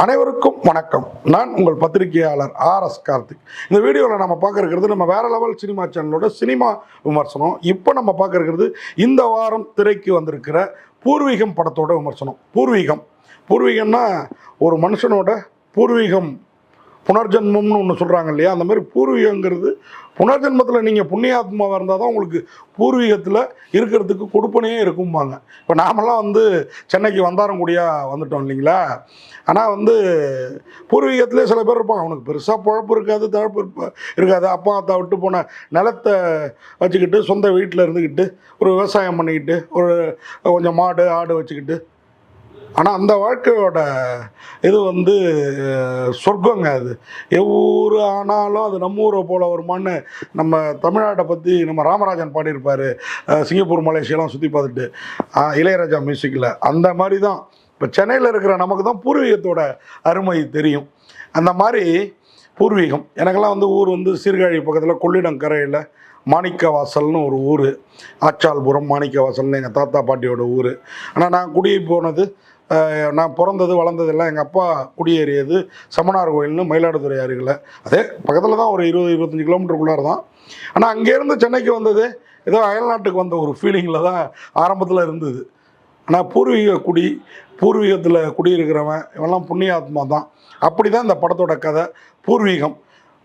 அனைவருக்கும் வணக்கம். நான் உங்கள் பத்திரிகையாளர் RS கார்த்திக். இந்த வீடியோவில் நம்ம பார்க்க இருக்கிறது நம்ம வேற லெவல் சினிமா சேனலோட சினிமா விமர்சனம். இப்போ நம்ம பார்க்க இருக்கிறது இந்த வாரம் திரைக்கு வந்திருக்கிற பூர்வீகம் படத்தோட விமர்சனம். பூர்வீகம்னா ஒரு மனுஷனோட பூர்வீகம் புனர்ஜென்மம்னு ஒன்று சொல்கிறாங்க இல்லையா, அந்த மாதிரி பூர்வீகங்கிறது புனர்ஜென்மத்தில் நீங்கள் புண்ணியாத்மாவாக இருந்தால் தான் உங்களுக்கு பூர்வீகத்தில் இருக்கிறதுக்கு கொடுப்பனையே இருக்கும்பாங்க. இப்போ நாமெல்லாம் சென்னைக்கு வந்தாரங்குடியாக வந்துட்டோம் இல்லைங்களா. ஆனால் பூர்வீகத்திலே சில பேர் இருப்பாங்க, அவனுக்கு பெருசாக பொழப்பு இருக்காது, தழப்பு இருக்காது. அப்பா அத்தா விட்டு போன நிலத்தை வச்சுக்கிட்டு சொந்த வீட்டில் இருந்துக்கிட்டு ஒரு விவசாயம் பண்ணிக்கிட்டு ஒரு கொஞ்சம் மாடு ஆடு வச்சுக்கிட்டு, ஆனால் அந்த வாழ்க்கையோட இது சொர்க்கங்க. அது எவ்வூர் ஆனாலும் அது நம்ம ஊரை போல் வருமானு நம்ம தமிழ்நாட்டை பற்றி நம்ம ராமராஜன் பாடியிருப்பார். சிங்கப்பூர் மலேசியாலாம் சுற்றி பார்த்துட்டு இளையராஜா மியூசிக்கில் அந்த மாதிரி தான் இப்போ சென்னையில் இருக்கிற நமக்கு தான் பூர்வீகத்தோட அருமை தெரியும். அந்த மாதிரி பூர்வீகம் எனக்கெல்லாம் ஊர் சீர்காழி பக்கத்தில் கொள்ளிடங்கரையில் மாணிக்க வாசல்னு ஒரு ஊர், ஆச்சால்புரம் மாணிக்க வாசல்னு எங்கள் தாத்தா பாட்டியோட ஊர். ஆனால் நான் குடியே போனது, நான் பிறந்தது வளர்ந்ததெல்லாம் எங்கள் அப்பா குடியேறியது சமணார் கோயில்னு மயிலாடுதுறை அருகில். அதே பக்கத்தில் தான், ஒரு 20-25 கிலோமீட்டருக்குள்ளார தான். ஆனால் அங்கேருந்து சென்னைக்கு வந்தது ஏதோ அயல்நாட்டுக்கு வந்த ஒரு ஃபீலிங்கில் தான் ஆரம்பத்தில் இருந்தது. ஆனால் பூர்வீகத்தில் குடியிருக்கிறவன் இவெல்லாம் புண்ணியாத்மா தான். அப்படி தான் இந்த படத்தோட கதை. பூர்வீகம்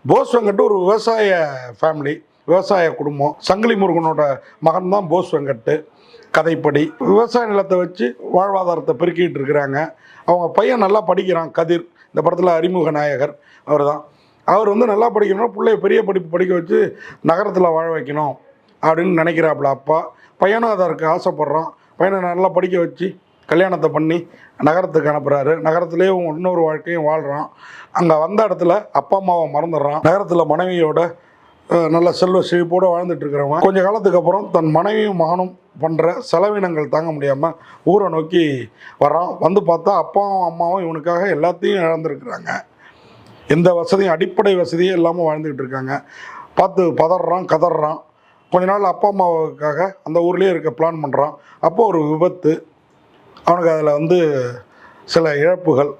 போஸ் வெங்கட் ஒரு விவசாய ஃபேமிலி, விவசாய குடும்பம். சங்கிலி முருகனோட மகன் தான் போஸ் வெங்கட். கதைப்படி விவசாய நிலத்தை வச்சு வாழ்வாதாரத்தை பெருக்கிட்டு இருக்கிறாங்க. அவங்க பையன் நல்லா படிக்கிறான், கதிர். இந்த படத்தில் அறிமுக நாயகர் அவர் தான். அவர் நல்லா படிக்கணும்னா பிள்ளைய பெரிய படிப்பு படிக்க வச்சு நகரத்தில் வாழ வைக்கணும் அப்படின்னு நினைக்கிறாப்புல அப்பா. பையனும் அதற்கு ஆசைப்படுறான். பையனை நல்லா படிக்க வச்சு கல்யாணத்தை பண்ணி நகரத்துக்கு அனுப்புகிறாரு. நகரத்துலேயே இன்னொரு வாழ்க்கையும் வாழ்கிறான். அங்கே வந்த இடத்துல அப்பா அம்மாவை மறந்துடுறான். நகரத்தில் மனைவியோட நல்ல செல்வ செழிப்போடு வாழ்ந்துட்டு இருக்கிறவன் கொஞ்ச காலத்துக்கு அப்புறம் தன் மனைவியும் மகனும் பண்ணுற செலவினங்கள் தாங்க முடியாமல் ஊரை நோக்கி வரான். பார்த்தா அப்பாவும் அம்மாவும் இவனுக்காக எல்லாத்தையும் இழந்துருக்குறாங்க. எந்த வசதியும், அடிப்படை வசதியும் இல்லாமல் வாழ்ந்துக்கிட்டு இருக்காங்க. பார்த்து பதறான், கதறான். கொஞ்ச நாள் அப்பா அம்மாவுக்காக அந்த ஊர்லேயே இருக்க பிளான் பண்ணுறான். அப்போ ஒரு விபத்து. அவனுக்கு அதில் சில இழப்புகள்.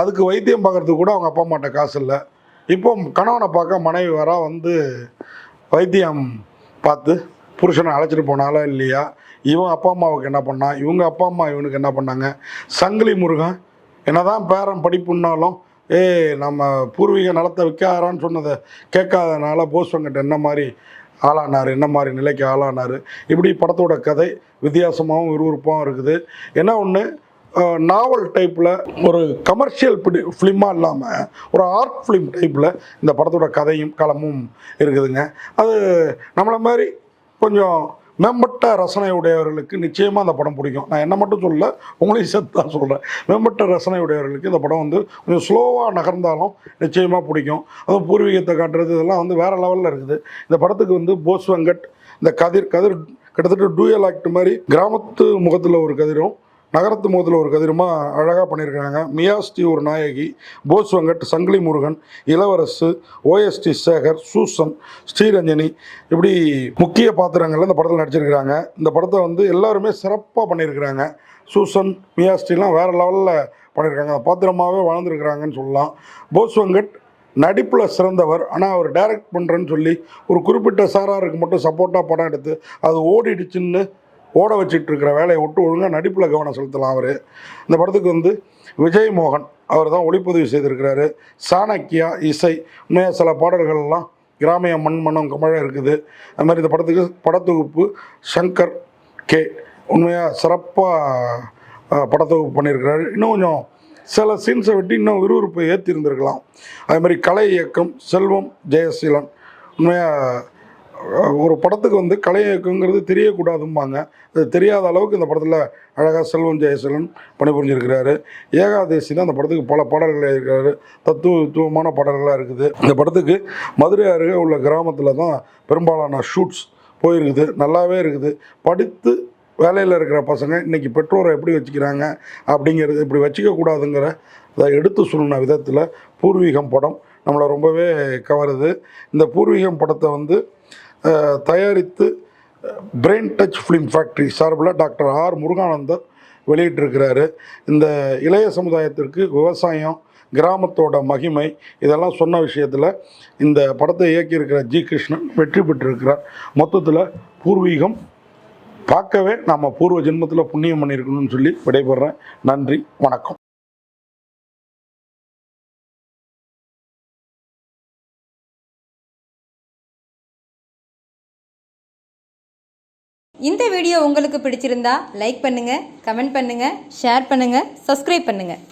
அதுக்கு வைத்தியம் பார்க்குறதுக்கு கூட அவங்க அப்பா அம்மாட்ட காசு இல்லை. இப்போ கணவனை பார்க்க மனைவி வரா. வைத்தியம் பார்த்து புருஷனை அழைச்சிட்டு போனாலா இல்லையா, இவன் அப்பா அம்மாவுக்கு என்ன பண்ணான், இவங்க அப்பா அம்மா இவனுக்கு என்ன பண்ணாங்க. சங்கிலி முருகன் என்னதான் பேரன் படிப்புன்னாலும் நம்ம பூர்வீக நிலத்தை விற்காரான்னு சொன்னதை கேட்காதனால போஸ் வெங்கட் என்ன மாதிரி ஆளானார், என்ன மாதிரி நிலைக்கு ஆளானார். இப்படி படத்தோட கதை வித்தியாசமாகவும் விறுவிறுப்பாகவும் இருக்குது. என்ன ஒன்று, நாவல் டைப்பில் ஒரு கமர்ஷியல் ஃபிலிமாக இல்லாமல் ஒரு ஆர்ட் ஃபிலிம் டைப்பில் இந்த படத்தோட கதையும் களமும் இருக்குதுங்க. அது நம்மளை மாதிரி கொஞ்சம் மேம்பட்ட ரசனை உடையவர்களுக்கு நிச்சயமாக அந்த படம் பிடிக்கும். நான் என்ன மட்டும் சொல்ல, உங்களையும் சேர்த்து தான் சொல்கிறேன். மேம்பட்ட ரசனை உடையவர்களுக்கு இந்த படம் கொஞ்சம் ஸ்லோவாக நகர்ந்தாலும் நிச்சயமாக பிடிக்கும். அதுவும் பூர்வீகத்தை காட்டுறது இதெல்லாம் வேறு லெவலில் இருக்குது. இந்த படத்துக்கு போஸ் வெங்கட், இந்த கதிர் கிட்டத்தட்ட டூயல் ஆக்ட் மாதிரி கிராமத்து முகத்தில் ஒரு கதிரும் நகரத்து முகத்தில் ஒரு கதிரமா அழகாக பண்ணியிருக்காங்க. மியாஸ்டி ஒரு நாயகி, போஸ் வெங்கட், சங்கிலி முருகன், இளவரசு, OST சேகர், சூசன், ஸ்ரீரஞ்சனி, இப்படி முக்கிய பாத்திரங்கள்ல இந்த படத்தில் நடிச்சிருக்கிறாங்க. இந்த படத்தை எல்லாருமே சிறப்பாக பண்ணியிருக்கிறாங்க. சூசன், மியாஸ்டிலாம் வேறு லெவலில் பண்ணியிருக்காங்க. அந்த பாத்திரமாகவே வாழ்ந்துருக்கிறாங்கன்னு சொல்லலாம். போஸ் வெங்கட் நடிப்பில் சிறந்தவர். ஆனால் அவர் டைரக்ட் பண்ணுறேன்னு சொல்லி ஒரு குறிப்பிட்ட சாராருக்கு மட்டும் சப்போர்ட்டாக படம் எடுத்து அது ஓடிடுச்சுன்னு ஓட வச்சிட்டு இருக்கிற வேலையை விட்டு ஒழுங்காக நடிப்பில் கவனம் செலுத்தலாம். அவர் இந்த படத்துக்கு விஜய் மோகன் அவர் தான் ஒளிப்பதிவு செய்திருக்கிறாரு. சாணக்கியா இசை. உண்மையாக சில பாடல்கள்லாம் கிராமிய மண்மனம் கமழ இருக்குது. அது மாதிரி இந்த படத்துக்கு படத்தொகுப்பு சங்கர் கே. உண்மையாக சிறப்பாக படத்தொகுப்பு பண்ணியிருக்கிறாரு. இன்னும் கொஞ்சம் சில சீன்ஸை விட்டு இன்னும் விறுவிறுப்பை ஏற்றிருந்திருக்கலாம். அதே மாதிரி கலை இயக்கம் செல்வம் ஜெயசீலன். உண்மையாக ஒரு படத்துக்கு கலை இயக்கங்கிறது தெரியக்கூடாதும்பாங்க. அது தெரியாத அளவுக்கு இந்த படத்தில் அழகாக செல்வம் ஜெயசீலன் பணிபுரிஞ்சிருக்கிறாரு. ஏகாதேசி தான் அந்த படத்துக்கு பல பாடல்கள் இருக்கிறாரு. தத்துவமான பாடல்களாக இருக்குது. இந்த படத்துக்கு மதுரை அருகே உள்ள கிராமத்தில் தான் பெரும்பாலான ஷூட்ஸ் போயிருக்குது. நல்லாவே இருக்குது. படித்து வேலையில் இருக்கிற பசங்க இன்றைக்கி பெற்றோரை எப்படி வச்சுக்கிறாங்க அப்படிங்கிறது, இப்படி வச்சுக்கக்கூடாதுங்கிற அதை எடுத்து சொன்ன விதத்தில் பூர்வீகம் படம் நம்மளை ரொம்பவே கவருது. இந்த பூர்வீகம் படத்தை தயாரித்து பிரெயின் டச் ஃபிலிம் ஃபேக்ட்ரி சார்பில் டாக்டர் R முருகானந்தர் வெளியிட்டிருக்கிறாரு. இந்த இளைய சமுதாயத்திற்கு விவசாயம், கிராமத்தோட மகிமை இதெல்லாம் சொன்ன விஷயத்தில் இந்த படத்தை இயக்கியிருக்கிற ஜி கிருஷ்ணன் வெற்றி பெற்றிருக்கிறார். மொத்தத்தில் பூர்வீகம் பார்க்கவே நம்ம பூர்வ ஜென்மத்தில் புண்ணியம் பண்ணியிருக்கணும்னு சொல்லி விடைபெறேன். நன்றி, வணக்கம். இந்த வீடியோ உங்களுக்கு பிடிச்சிருந்தா லைக் பண்ணுங்கள், கமெண்ட் பண்ணுங்கள், ஷேர் பண்ணுங்கள், சப்ஸ்கிரைப் பண்ணுங்கள்.